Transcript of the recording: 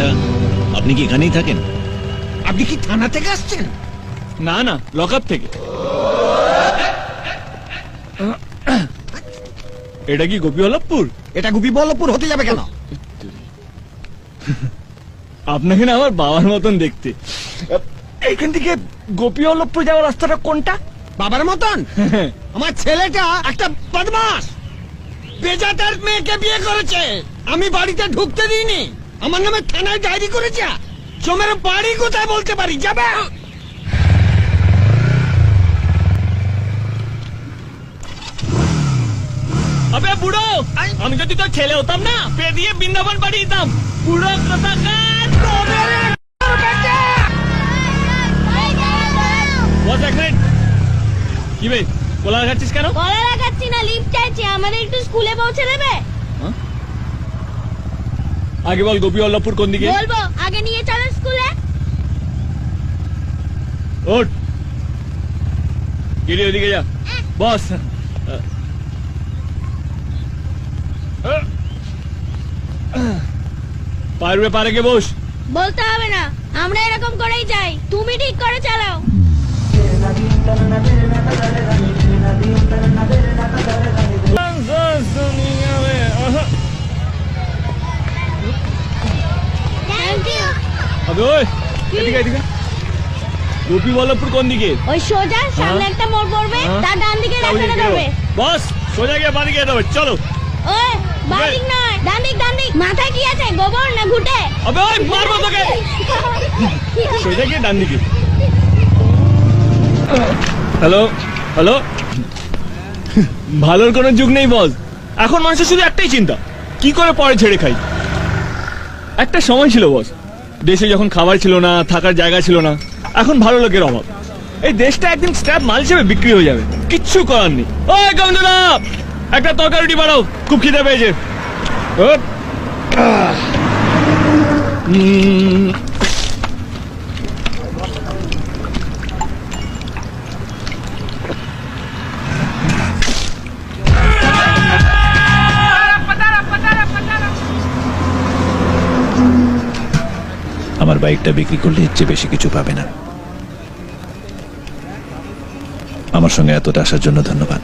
আচ্ছা, আপনি কি এখানেই থাকেন? আপনি কি থানা থেকে আসছেন? না না, লকআপ থেকে। এটা কি গোপীবল্লভপুর? এটা গোপীবল্লভপুর হতে যাবে কেন? আপনাকে না আমার বাবার মতন দেখতে। এইখান থেকে গোপীবল্লভপুর যাওয়ার রাস্তাটা কোনটা? বাবার মতন? আমার ছেলেটা একটা বদমাস, বেজাতার মেয়েকে বিয়ে করেছে। আমি বাড়িতে ঢুকতে দিইনি, আমার নামে থানায় ডায়েরি করেছে। তোমার বাড়ি কোথায় বলতে পারি, যাবে? আবে বুড়ো, আমি যদি তোর ছেলে হতাম না, পে দিয়ে বৃন্দাবন পাঠিয়ে দিতাম। বুড়ো কোথাকার! বস এক মিনিট। কি বে, কোলা লাগাচ্ছিস কেন? গলা লাগাচ্ছি না, লিফট চাইছি, আমাদের একটু স্কুলে পৌঁছে দেবে? আগে বল গোপীবল্লভপুর কোন দিকে? বলবো, আগে নিয়ে চলো স্কুলে। ওঠ, গিয়ে ওদিকে যা। বস, পারবে পারে কে বস। বলতে হবে না, আমরা এরকম করেই যাই, তুমি ঠিক করে চালাও। Thank you. আবে ওই, এদিকে এদিকে। গোপীবল্লভপুর কোন দিকে? ওই সোজা সামনে একটা মোড় পড়বে, তার ডান দিকে রাস্তাটা ধরবে। বস, সোজা গিয়ে বাঁ দিকে যেতে হবে, চলো। ওই বাদিক নয়, ডান দিক, ডান দিক। মাথায় কি আছে, গোবর না ঘুটে? আবে ওই, মারবো তোকে। সোজা গিয়ে ডান দিকে। হ্যালো হ্যালো, ভালোর কোনো যুগ নেই বস। এখন মানুষের শুধু একটাই চিন্তা, কি করে পরে ছেড়ে খাই। একটা সময় ছিল বস, দেশে যখন খাবার ছিল না, থাকার জায়গা ছিল না। এখন ভালো লোকের অভাব, এই দেশটা একদিন স্ক্র্যাপ মাল হিসেবে বিক্রি হয়ে যাবে। কিচ্ছু করার নেই। ওই গন্ধনা, একটা তরকারি রুটি বানাও, খুব খিদে পেয়েছে। আমার বাইকটা বিক্রি করলে এর চেয়ে বেশি কিছু পাবে না। আমার সঙ্গে এতটা আসার জন্য ধন্যবাদ।